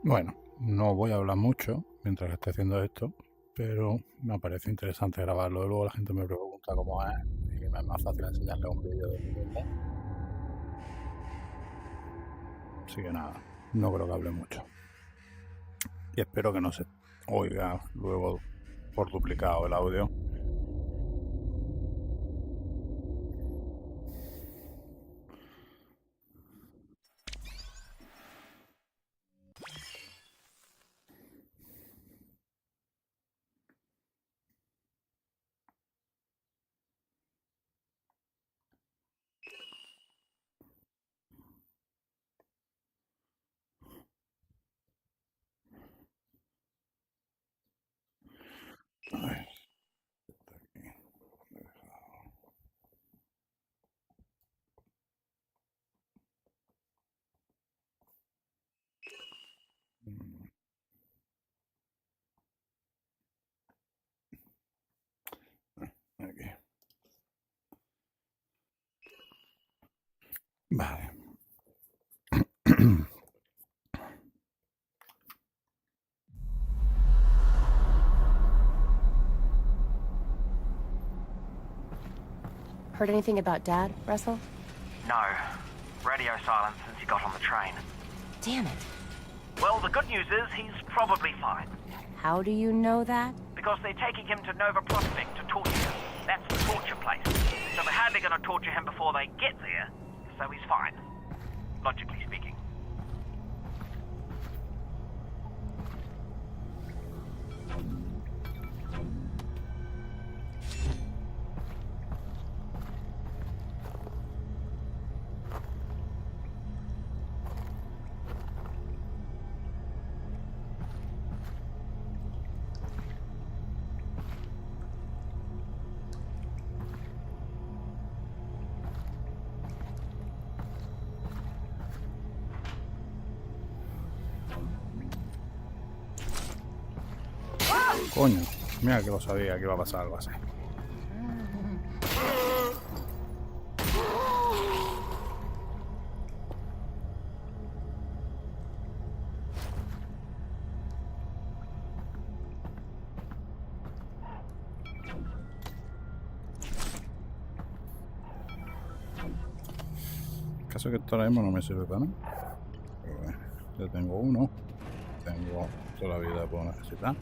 Bueno, no voy a hablar mucho mientras esté haciendo esto, pero me parece interesante grabarlo. Luego la gente me pregunta cómo es y me es más fácil enseñarle un vídeo de YouTube. Así que nada, no creo que hable mucho. Y espero que no se oiga luego por duplicado el audio. A ver, está aquí. Aquí. Vale. Heard anything about Dad, Russell? No. Radio silence since he got on the train. Damn it. Well, the good news is he's probably fine. How do you know that? Because they're taking him to Nova Prospect to torture him. That's the torture place. So they're hardly going to torture him before they get there. So he's fine. Logically speaking. Coño, mira que lo sabía que iba a pasar algo así. El caso es que esto ahora mismo no me sirve para nada. Pero bueno, ya tengo uno. Tengo toda la vida que puedo necesitar.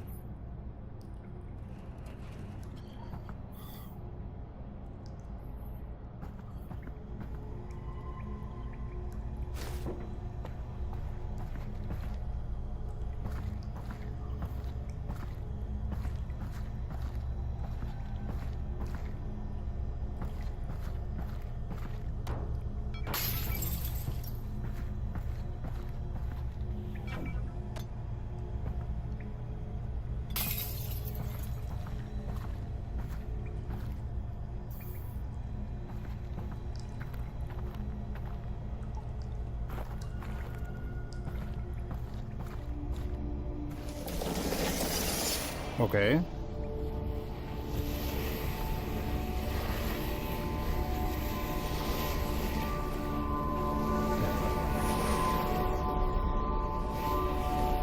Ok.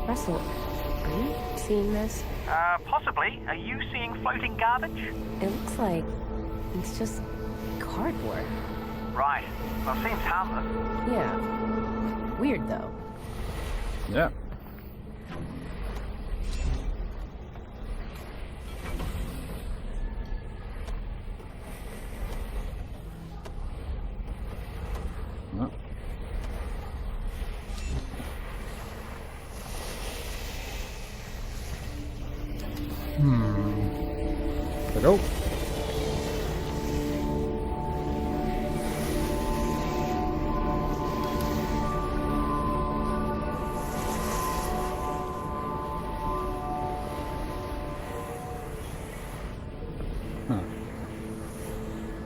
Russell, are you seeing this? Possibly. Are you seeing floating garbage? It looks like it's just cardboard. Right. Well, seems harmless. Yeah. Weird, though. Ya. No. Pero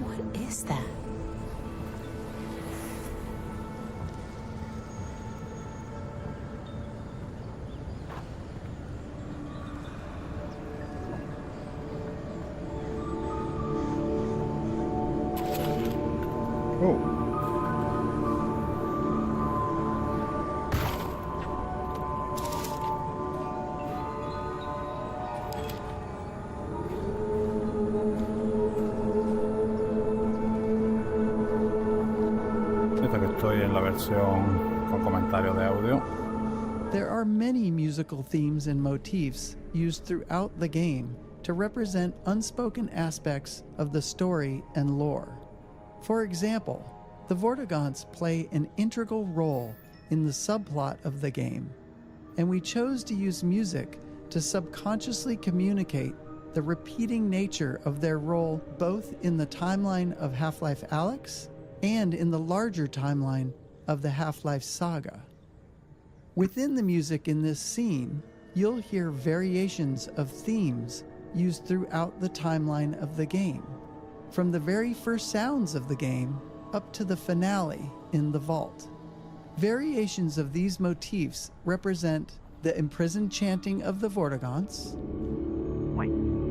What is that? estoy en la versión con comentarios de audio. There are many musical themes and motifs used throughout the game to represent unspoken aspects of the story and lore. For example, the Vortigaunts play an integral role in the subplot of the game, and we chose to use music to subconsciously communicate the repeating nature of their role both in the timeline of Half-Life Alyx and in the larger timeline of the Half-Life saga. Within the music in this scene, you'll hear variations of themes used throughout the timeline of the game, from the very first sounds of the game up to the finale in the vault. Variations of these motifs represent the imprisoned chanting of the Vortigaunts, Wait,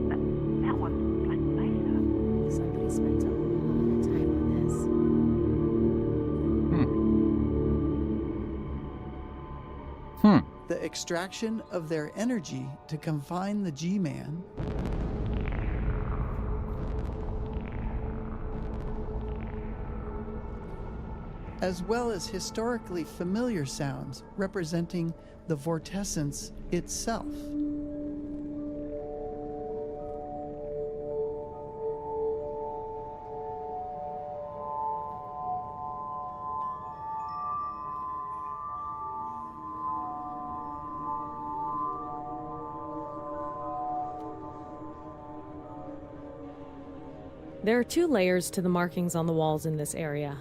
that was Black Mesa. Somebody spent a lot of time on this. the extraction of their energy to confine the G-Man, as well as historically familiar sounds representing the vortessence itself. There are two layers to the markings on the walls in this area.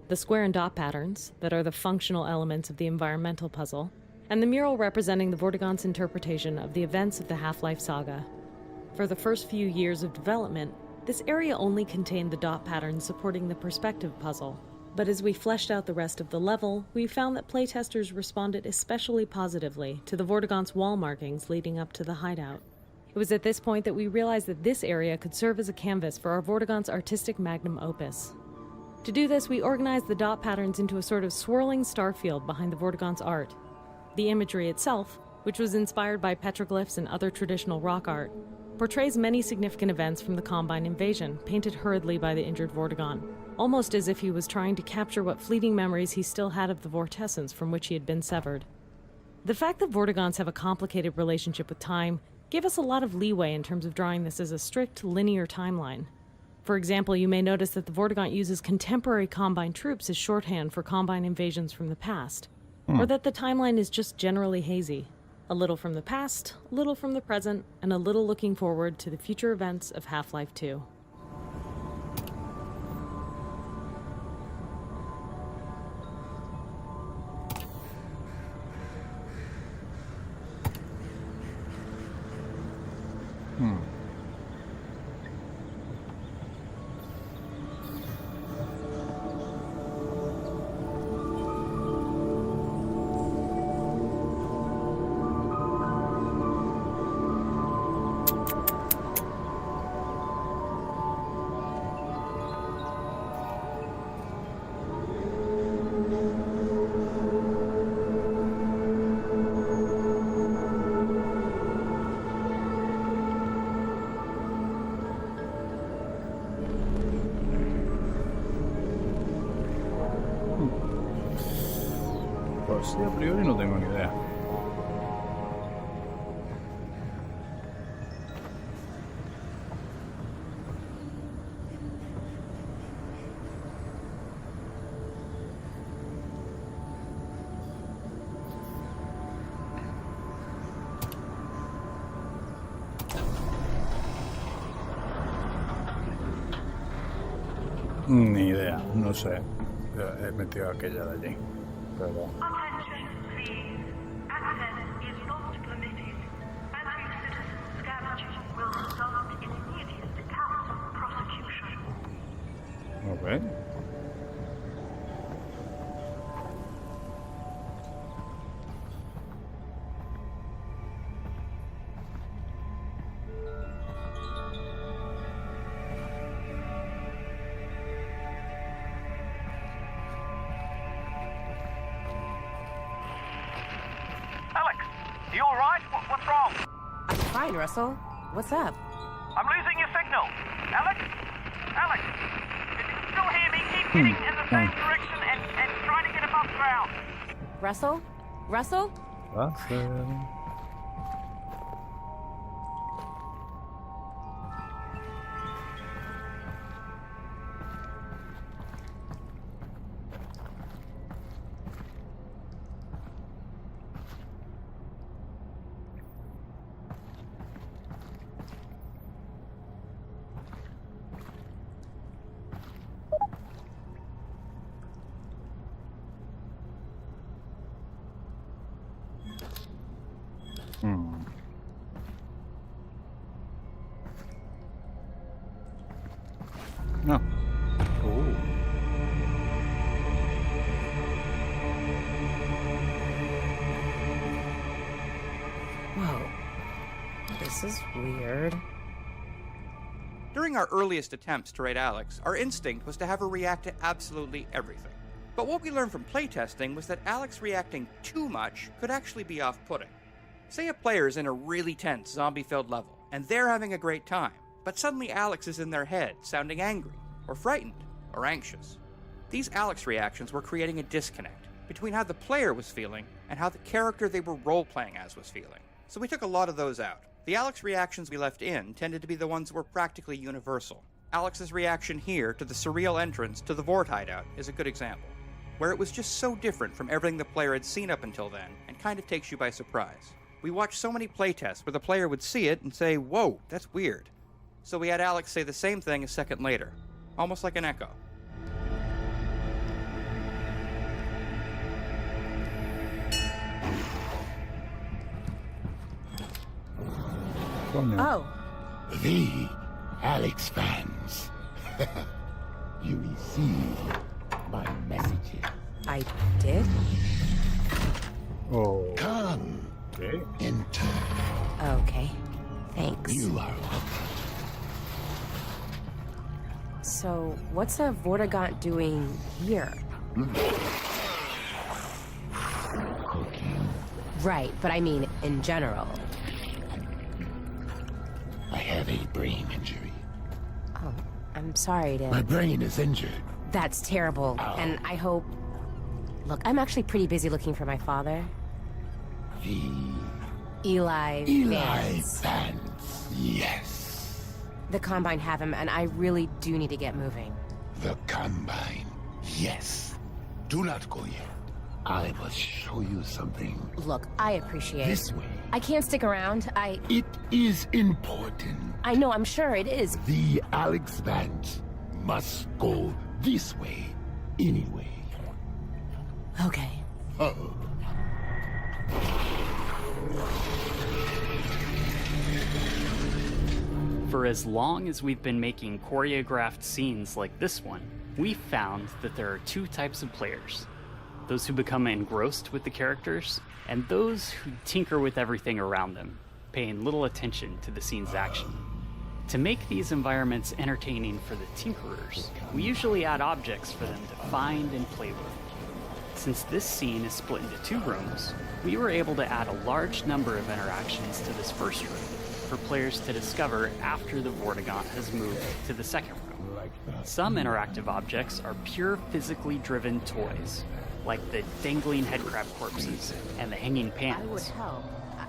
The square and dot patterns, that are the functional elements of the environmental puzzle, and the mural representing the Vortigaunts' interpretation of the events of the Half-Life saga. For the first few years of development, this area only contained the dot patterns supporting the perspective puzzle. But as we fleshed out the rest of the level, we found that playtesters responded especially positively to the Vortigaunts' wall markings leading up to the hideout. It was at this point that we realized that this area could serve as a canvas for our Vortigaunts' artistic magnum opus. To do this, we organized the dot patterns into a sort of swirling star field behind the Vortigaunts' art. The imagery itself, which was inspired by petroglyphs and other traditional rock art, portrays many significant events from the Combine invasion, painted hurriedly by the injured Vortigaunt, almost as if he was trying to capture what fleeting memories he still had of the vortessence from which he had been severed. The fact that Vortigaunts have a complicated relationship with time gave us a lot of leeway in terms of drawing this as a strict, linear timeline. For example, you may notice that the Vortigaunt uses contemporary Combine troops as shorthand for Combine invasions from the past, or that the timeline is just generally hazy. A little from the past, a little from the present, and a little looking forward to the future events of Half-Life 2. Pues sí, a priori no tengo ni idea. Ni idea, no sé. He metido aquella de allí. Pero... Attention, please. Access is not permitted. Anti-citizen scavenging will result in immediate council prosecution. Ok. Alyx, you alright? What's wrong? I'm fine, Russell. What's up? I'm losing your signal. Alyx? Alyx? Did you still hear me? Keep heading in the same direction and trying to crossground. Russell? Russell? Russell. Hmm. No. Ooh. Whoa. This is weird. During our earliest attempts to raid Alyx, our instinct was to have her react to absolutely everything. But what we learned from playtesting was that Alyx reacting too much could actually be off-putting. Say a player is in a really tense, zombie-filled level, and they're having a great time, but suddenly Alyx is in their head, sounding angry, or frightened, or anxious. These Alyx reactions were creating a disconnect between how the player was feeling and how the character they were role-playing as was feeling. So we took a lot of those out. The Alyx reactions we left in tended to be the ones that were practically universal. Alyx's reaction here to the surreal entrance to the Vort hideout is a good example, where it was just so different from everything the player had seen up until then and kind of takes you by surprise. We watched so many playtests where the player would see it and say, "Whoa, that's weird." So we had Alyx say the same thing a second later, almost like an echo. Coño. Oh, The Alyx fans. You received my messages. I did? Oh. Come, Okay. enter. Okay. Thanks. You are welcome. So, what's a Vortigaunt doing here? Cooking. Right, but I mean in general. I have a brain injury. Oh, I'm sorry My to... brain is injured. That's terrible, and I hope... Look, I'm actually pretty busy looking for my father. The Eli Eli Vance. fans. Yes. The Combine have him, and I really do need to get moving. The Combine. Yes. Do not go yet. I must show you something. Look, I appreciate This way. I can't stick around. It is important. I know, I'm sure it is. The Alyx Vance must go this way anyway. Okay. Oh. For as long as we've been making choreographed scenes like this one, we've found that there are two types of players. Those who become engrossed with the characters, and those who tinker with everything around them, paying little attention to the scene's action. To make these environments entertaining for the tinkerers, we usually add objects for them to find and play with. Since this scene is split into two rooms, we were able to add a large number of interactions to this first room for players to discover after the Vortigaunt has moved to the second room. Some interactive objects are pure physically driven toys, like the dangling headcrab corpses and the hanging I would pans. help.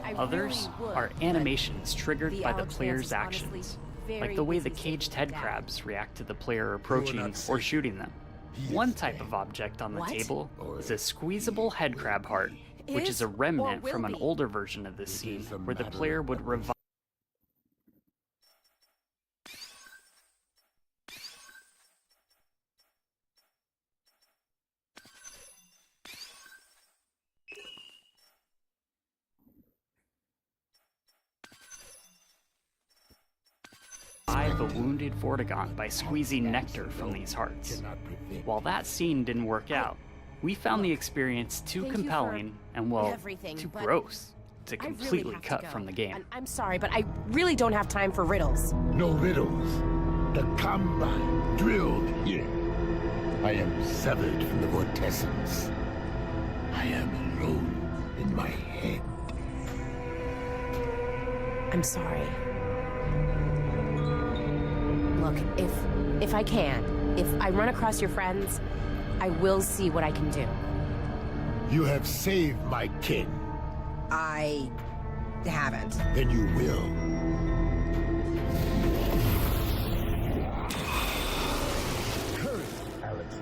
I Others really would, are but animations triggered the by the Alyx player's Vance is honestly actions, very like the way the busy caged sitting head down. crabs react to the player approaching not or safe. shooting them. He is One type dead. of object on the What? table Or is a squeezable head crab heart, which is Is a or remnant will from an be? older version of this It scene is a where the matter player of would preparation. revive a wounded Vortigaunt by squeezing nectar from these hearts. Cannot prevent. While that scene didn't work out, we found the experience too Thank you compelling and, well, everything, too but gross to I really completely have to cut go. from the game. And I'm sorry, but I really don't have time for riddles. No riddles. The Combine drilled here. I am severed from the vortessence. I am alone in my head. I'm sorry. Look, if I can, if I run across your friends, I will see what I can do. You have saved my kin. I haven't. Then you will. Hurry, Alyx.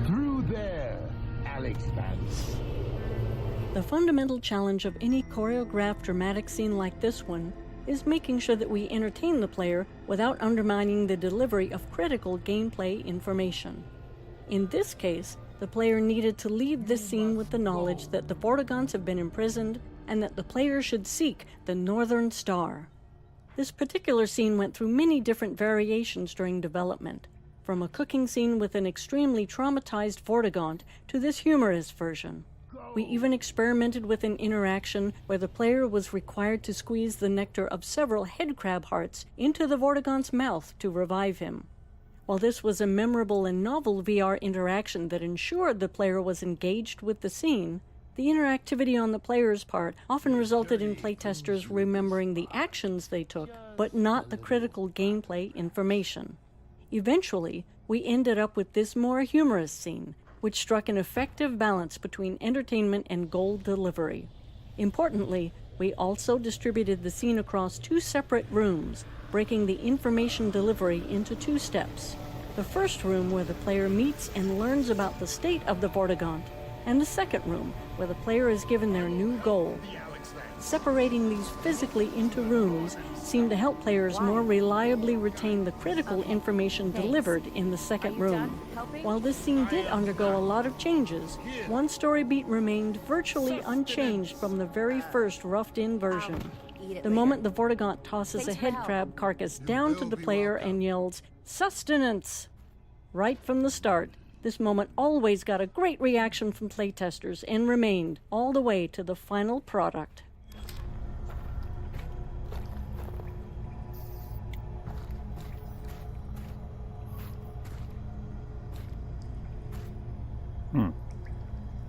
Through there, Alyx. The fundamental challenge of any choreographed dramatic scene like this one is making sure that we entertain the player without undermining the delivery of critical gameplay information. In this case, the player needed to leave this scene with the knowledge that the Vortigaunts have been imprisoned and that the player should seek the Northern Star. This particular scene went through many different variations during development, from a cooking scene with an extremely traumatized Vortigaunt to this humorous version. We even experimented with an interaction where the player was required to squeeze the nectar of several headcrab hearts into the Vortigaunt's mouth to revive him. While this was a memorable and novel VR interaction that ensured the player was engaged with the scene, the interactivity on the player's part often resulted in playtesters remembering the actions they took, but not the critical gameplay information. Eventually, we ended up with this more humorous scene, which struck an effective balance between entertainment and goal delivery. Importantly, we also distributed the scene across 2 separate rooms, breaking the information delivery into 2 steps. The first room where the player meets and learns about the state of the Vortigaunt, and the second room where the player is given their new goal. Separating these physically into rooms seemed to help players more reliably retain the critical information delivered in the second room. While this scene did undergo a lot of changes, one story beat remained virtually unchanged from the very first roughed-in version. The moment the Vortigaunt tosses a headcrab carcass down to the player and yells, "Sustenance!" right from the start, this moment always got a great reaction from playtesters and remained all the way to the final product.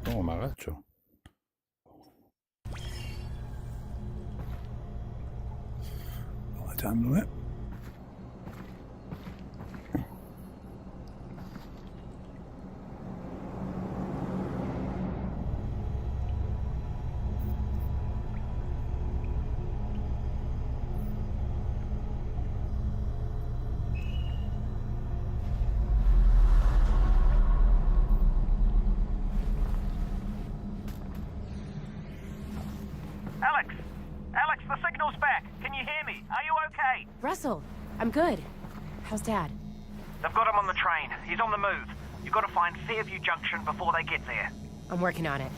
¿Cómo me agacho? Agachándome. Alyx, the signal's back. Can you hear me? Are you okay? Russell, I'm good. How's Dad? They've got him on the train. He's on the move. You've got to find Fairview Junction before they get there. I'm working on it.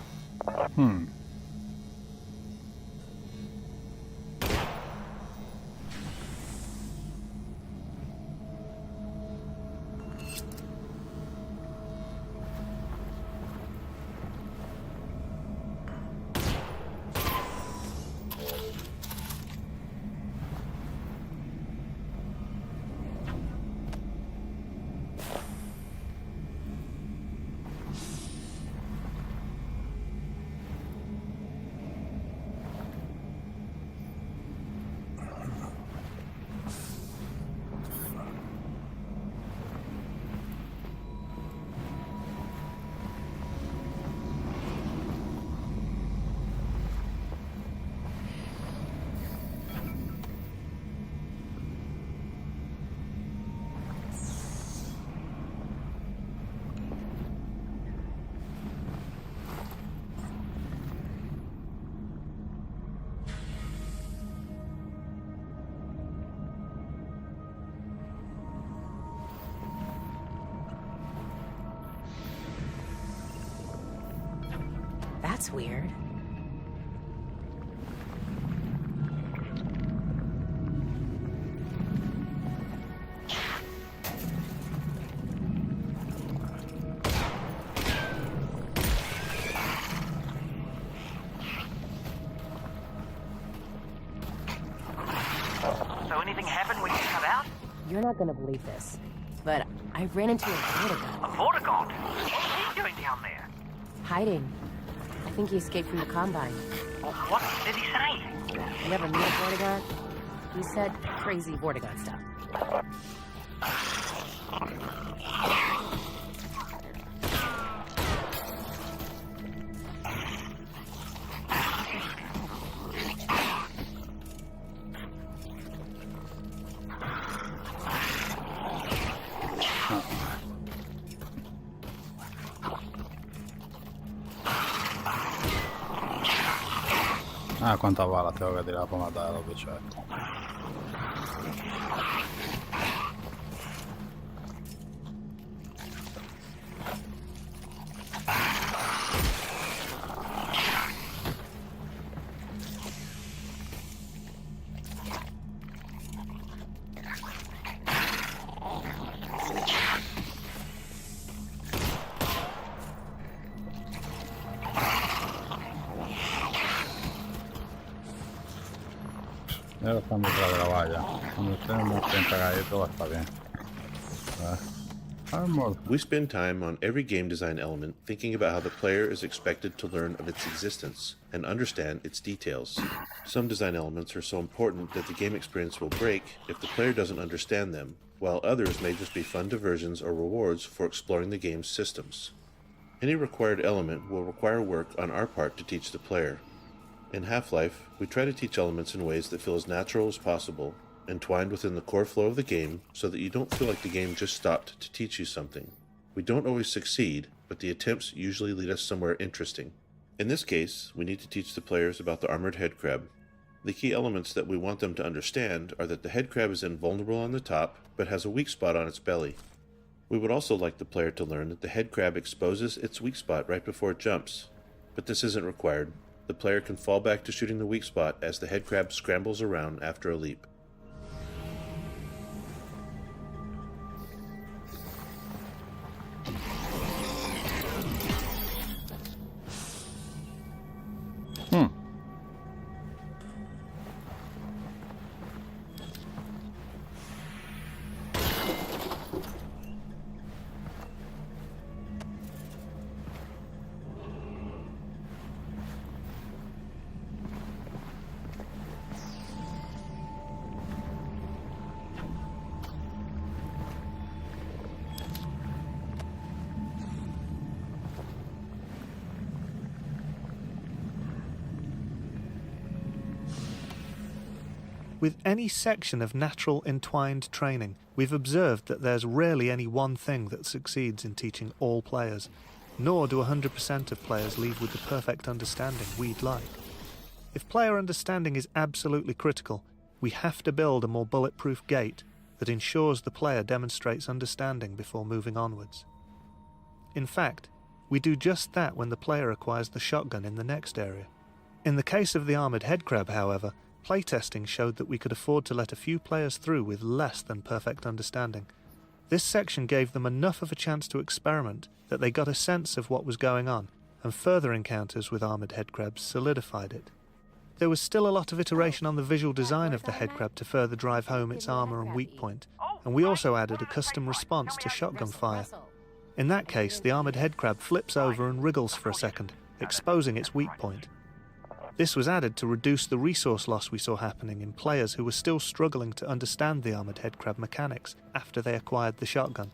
That's weird. So anything happened when you cut out? You're not gonna believe this, but I ran into a Vortigaunt. A Vortigaunt? What's he doing down there? Hiding. I think he escaped from the Combine. What did he say? You ever meet a Vortigaunt? He said crazy Vortigaunt stuff. Ah, cuántas balas tengo que tirar para matar a los bichos estos. Ya están detrás de la valla. Cuando estén muy bien pegaditos va a estar bien. Armor. We spend time on every game design element thinking about how the player is expected to learn of its existence and understand its details. Some design elements are so important that the game experience will break if the player doesn't understand them, while others may just be fun diversions or rewards for exploring the game's systems. Any required element will require work on our part to teach the player. In Half-Life, we try to teach elements in ways that feel as natural as possible, entwined within the core flow of the game so that you don't feel like the game just stopped to teach you something. We don't always succeed, but the attempts usually lead us somewhere interesting. In this case, we need to teach the players about the armored headcrab. The key elements that we want them to understand are that the headcrab is invulnerable on the top, but has a weak spot on its belly. We would also like the player to learn that the headcrab exposes its weak spot right before it jumps, but this isn't required. The player can fall back to shooting the weak spot as the headcrab scrambles around after a leap. With any section of natural entwined training, we've observed that there's rarely any one thing that succeeds in teaching all players, nor do 100% of players leave with the perfect understanding we'd like. If player understanding is absolutely critical, we have to build a more bulletproof gate that ensures the player demonstrates understanding before moving onwards. In fact, we do just that when the player acquires the shotgun in the next area. In the case of the armoured headcrab, however, playtesting showed that we could afford to let a few players through with less than perfect understanding. This section gave them enough of a chance to experiment that they got a sense of what was going on, and further encounters with armoured headcrabs solidified it. There was still a lot of iteration on the visual design of the headcrab to further drive home its armour and weak point, and we also added a custom response to shotgun fire. In that case, the armoured headcrab flips over and wriggles for a second, exposing its weak point. This was added to reduce the resource loss we saw happening in players who were still struggling to understand the armoured headcrab mechanics after they acquired the shotgun.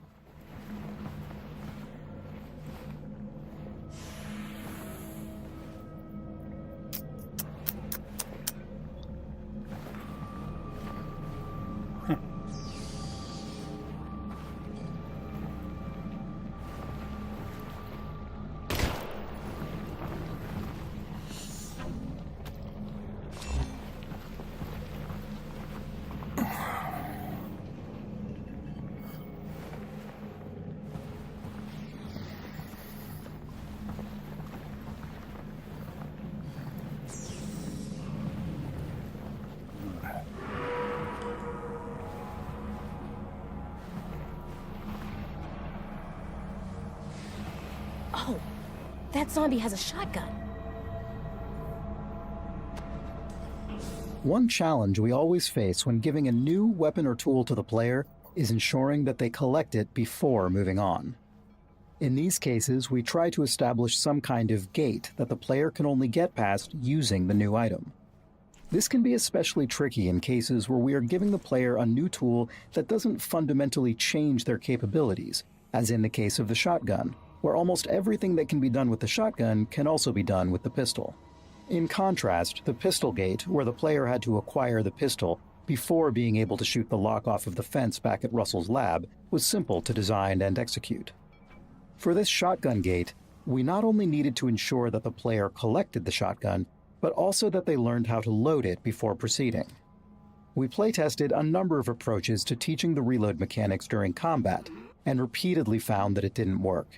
Oh, that zombie has a shotgun. One challenge we always face when giving a new weapon or tool to the player is ensuring that they collect it before moving on. In these cases, we try to establish some kind of gate that the player can only get past using the new item. This can be especially tricky in cases where we are giving the player a new tool that doesn't fundamentally change their capabilities, as in the case of the shotgun, where almost everything that can be done with the shotgun can also be done with the pistol. In contrast, the pistol gate, where the player had to acquire the pistol before being able to shoot the lock off of the fence back at Russell's lab, was simple to design and execute. For this shotgun gate, we not only needed to ensure that the player collected the shotgun, but also that they learned how to load it before proceeding. We playtested a number of approaches to teaching the reload mechanics during combat, and repeatedly found that it didn't work.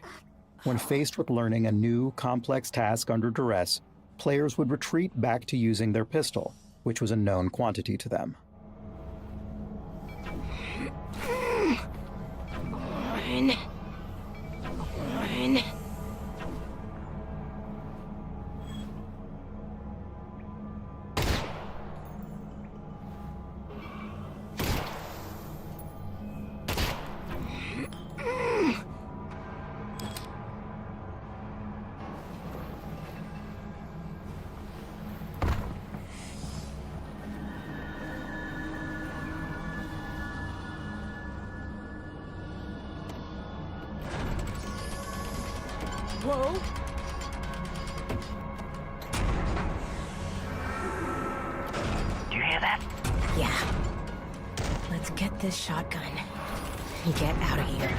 When faced with learning a new, complex task under duress, players would retreat back to using their pistol, which was a known quantity to them. One. Whoa! Do you hear that? Yeah. Let's get this shotgun and get out of here.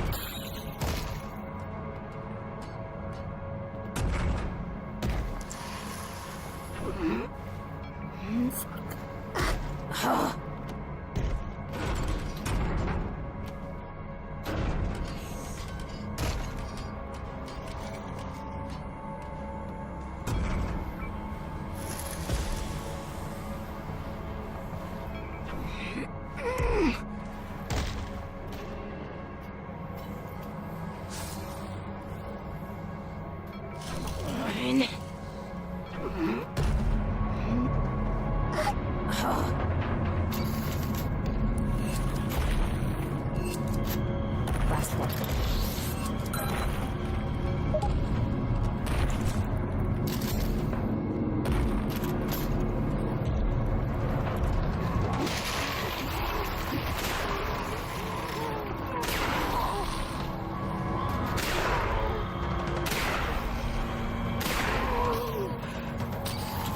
Last one.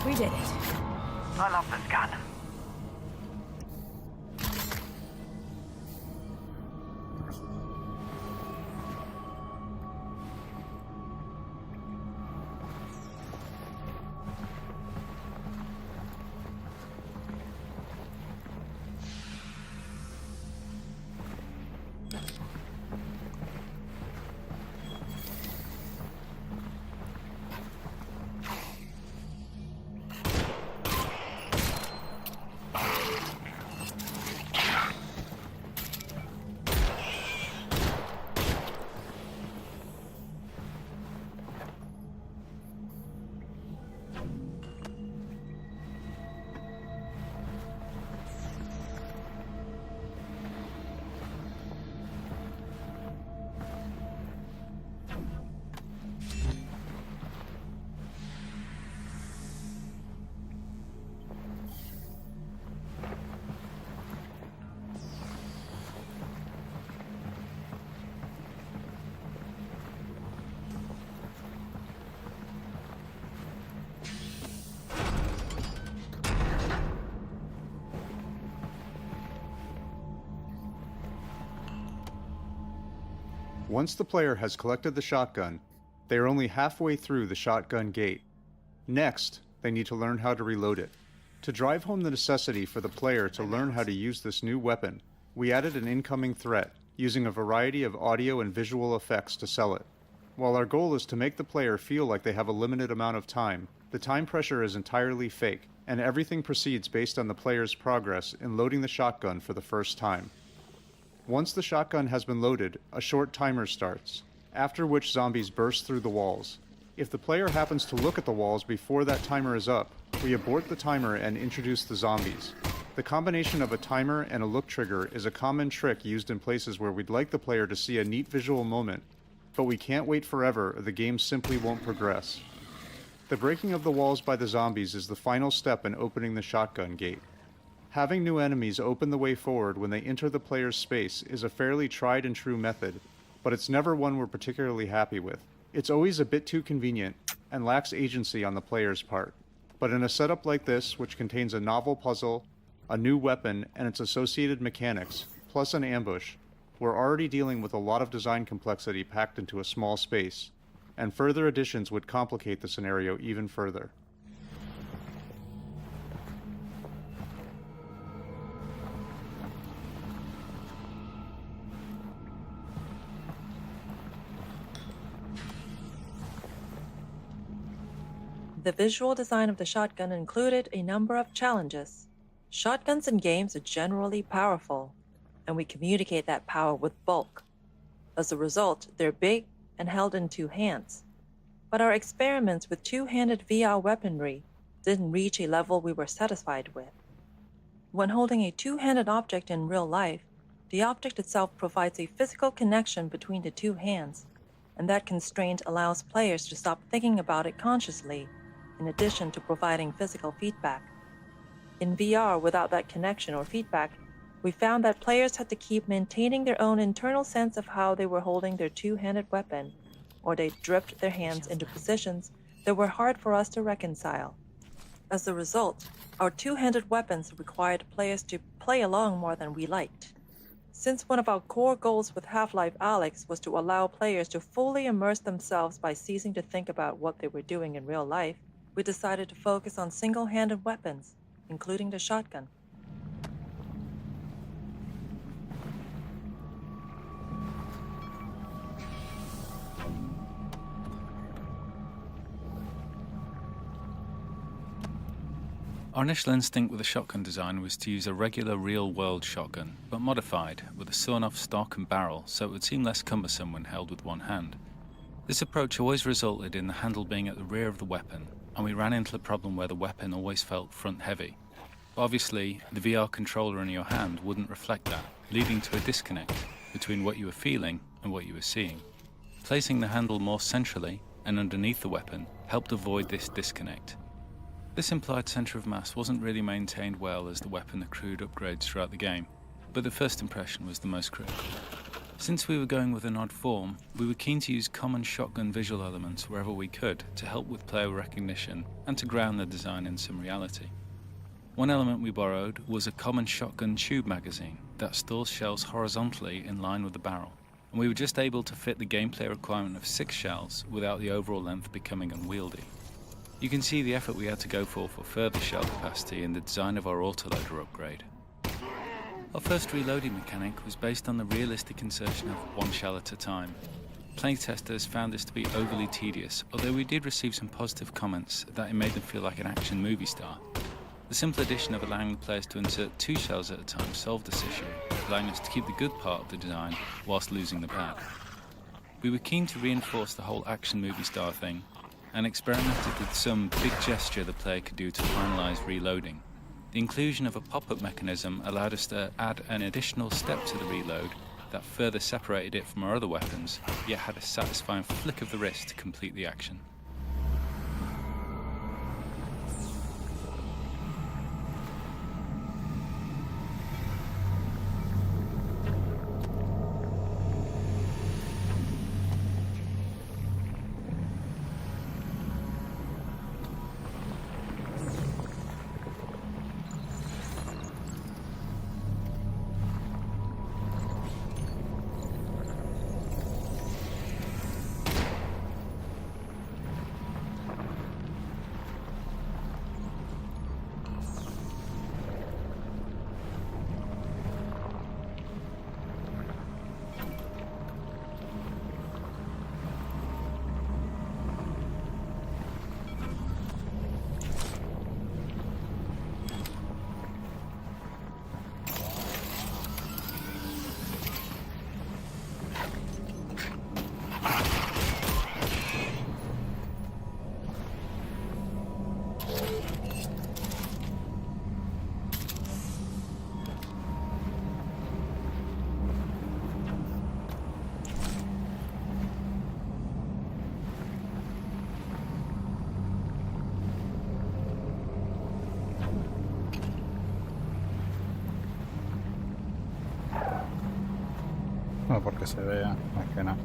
We did it. I love this gun. Once the player has collected the shotgun, they are only halfway through the shotgun gate. Next, they need to learn how to reload it. To drive home the necessity for the player to learn how to use this new weapon, we added an incoming threat, using a variety of audio and visual effects to sell it. While our goal is to make the player feel like they have a limited amount of time, the time pressure is entirely fake, and everything proceeds based on the player's progress in loading the shotgun for the first time. Once the shotgun has been loaded, a short timer starts, after which zombies burst through the walls. If the player happens to look at the walls before that timer is up, we abort the timer and introduce the zombies. The combination of a timer and a look trigger is a common trick used in places where we'd like the player to see a neat visual moment, But we can't wait forever, or the game simply won't progress. The breaking of the walls by the zombies is the final step in opening the shotgun gate. Having new enemies open the way forward when they enter the player's space is a fairly tried and true method, but it's never one we're particularly happy with. It's always a bit too convenient, and lacks agency on the player's part. But in a setup like this, which contains a novel puzzle, a new weapon, and its associated mechanics, plus an ambush, we're already dealing with a lot of design complexity packed into a small space, and further additions would complicate the scenario even further. The visual design of the shotgun included a number of challenges. Shotguns in games are generally powerful, and we communicate that power with bulk. As a result, they're big and held in two hands. But our experiments with two-handed VR weaponry didn't reach a level we were satisfied with. When holding a two-handed object in real life, the object itself provides a physical connection between the two hands, and that constraint allows players to stop thinking about it consciously, in addition to providing physical feedback. In VR, without that connection or feedback, we found that players had to keep maintaining their own internal sense of how they were holding their two-handed weapon, or they drift their hands into positions that were hard for us to reconcile. As a result, our two-handed weapons required players to play along more than we liked. Since one of our core goals with Half-Life Alyx was to allow players to fully immerse themselves by ceasing to think about what they were doing in real life, we decided to focus on single-handed weapons, including the shotgun. Our initial instinct with the shotgun design was to use a regular real-world shotgun, but modified, with a sawn-off stock and barrel so it would seem less cumbersome when held with one hand. This approach always resulted in the handle being at the rear of the weapon, and we ran into the problem where the weapon always felt front-heavy. But obviously, the VR controller in your hand wouldn't reflect that, leading to a disconnect between what you were feeling and what you were seeing. Placing the handle more centrally and underneath the weapon helped avoid this disconnect. This implied centre of mass wasn't really maintained well as the weapon accrued upgrades throughout the game, but the first impression was the most critical. Since we were going with an odd form, we were keen to use common shotgun visual elements wherever we could to help with player recognition and to ground the design in some reality. One element we borrowed was a common shotgun tube magazine that stores shells horizontally in line with the barrel, and we were just able to fit the gameplay requirement of 6 shells without the overall length becoming unwieldy. You can see the effort we had to go for further shell capacity in the design of our autoloader upgrade. Our first reloading mechanic was based on the realistic insertion of 1 shell at a time. Playtesters found this to be overly tedious, although we did receive some positive comments that it made them feel like an action movie star. The simple addition of allowing the players to insert 2 shells at a time solved this issue, allowing us to keep the good part of the design whilst losing the bad. We were keen to reinforce the whole action movie star thing, and experimented with some big gesture the player could do to finalise reloading. The inclusion of a pop-up mechanism allowed us to add an additional step to the reload that further separated it from our other weapons, yet had a satisfying flick of the wrist to complete the action. No, porque se vea, más que nada.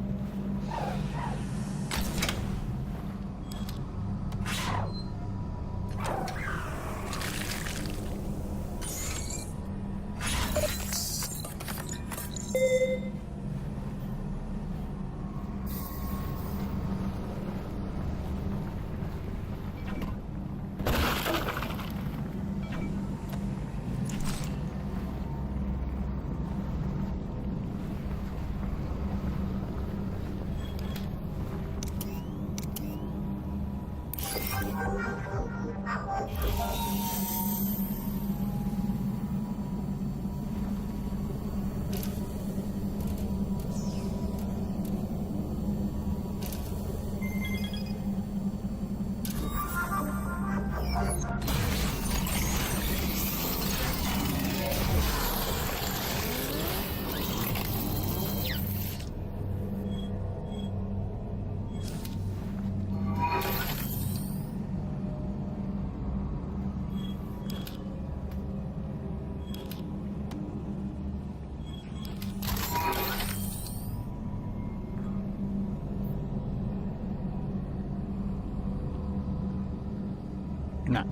No.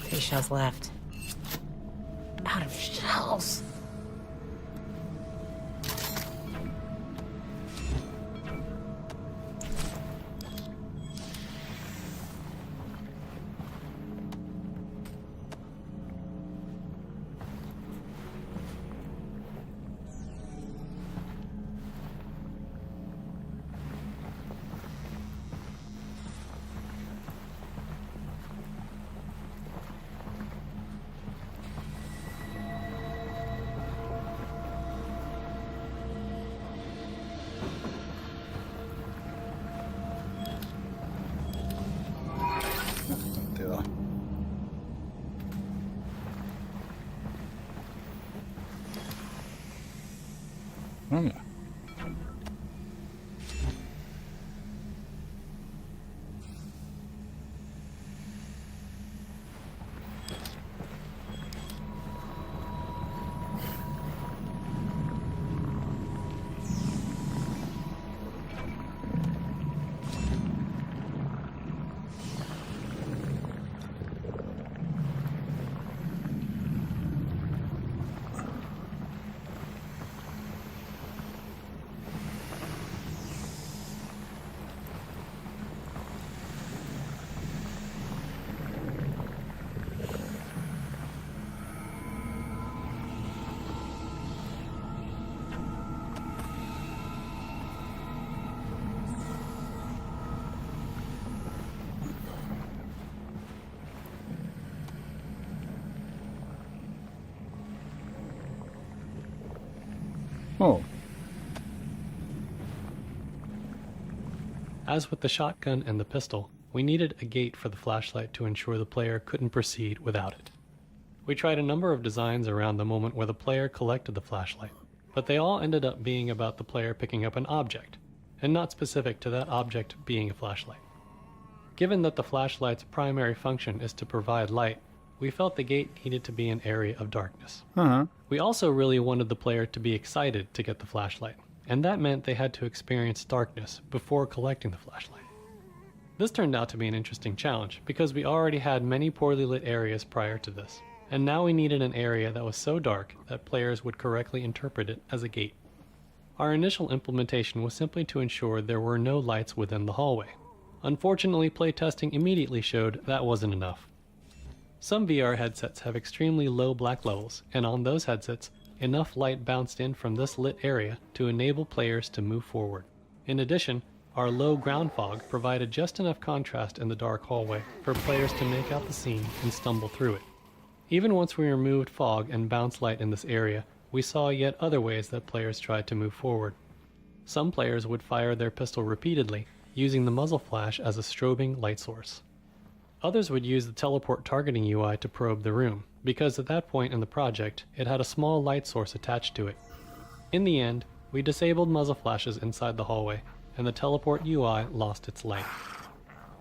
Three shells left. Out of shells. Venga. Oh. As with the shotgun and the pistol, we needed a gate for the flashlight to ensure the player couldn't proceed without it. We tried a number of designs around the moment where the player collected the flashlight, but they all ended up being about the player picking up an object, and not specific to that object being a flashlight. Given that the flashlight's primary function is to provide light, we felt the gate needed to be an area of darkness. We also really wanted the player to be excited to get the flashlight, and that meant they had to experience darkness before collecting the flashlight. This turned out to be an interesting challenge, because we already had many poorly lit areas prior to this, and now we needed an area that was so dark that players would correctly interpret it as a gate. Our initial implementation was simply to ensure there were no lights within the hallway. Unfortunately, playtesting immediately showed that wasn't enough. Some VR headsets have extremely low black levels, and on those headsets, enough light bounced in from this lit area to enable players to move forward. In addition, Our low ground fog provided just enough contrast in the dark hallway for players to make out the scene and stumble through it. Even once we removed fog and bounce light in this area, we saw yet other ways that players tried to move forward. Some players would fire their pistol repeatedly, using the muzzle flash as a strobing light source. Others would use the teleport targeting UI to probe the room, because at that point in the project, it had a small light source attached to it. In the end, we disabled muzzle flashes inside the hallway, and the teleport UI lost its light.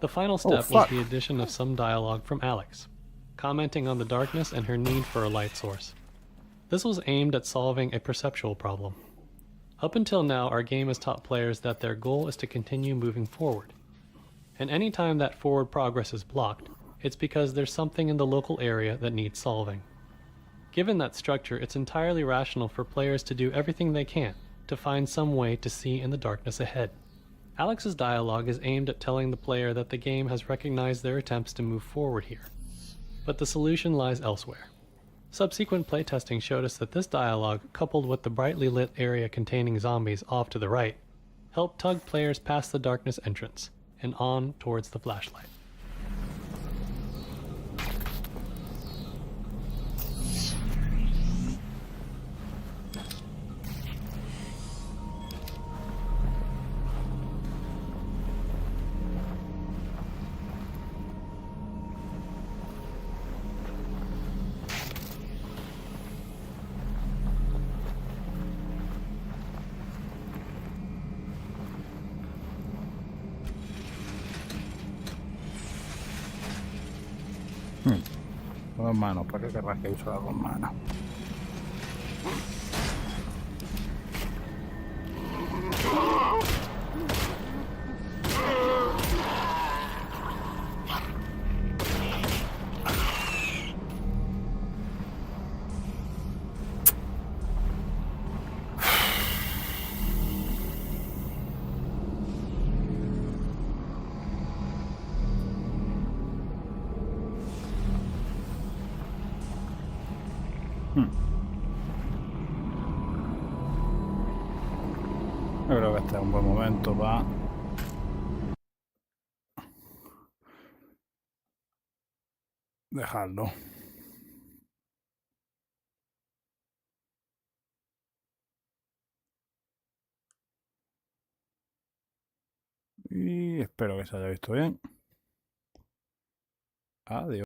The final step was the addition of some dialogue from Alyx, commenting on the darkness and her need for a light source. This was aimed at solving a perceptual problem. Up until now, our game has taught players that their goal is to continue moving forward. And any time that forward progress is blocked, it's because there's something in the local area that needs solving. Given that structure, it's entirely rational for players to do everything they can to find some way to see in the darkness ahead. Alyx's dialogue is aimed at telling the player that the game has recognized their attempts to move forward here, but the solution lies elsewhere. Subsequent playtesting showed us that this dialogue, coupled with the brightly lit area containing zombies off to the right, helped tug players past the darkness entrance and on towards the flashlight. Con manos, ¿para qué querrás que usara con manos? Yo creo que este es un buen momento para dejarlo. Y espero que se haya visto bien. Adiós.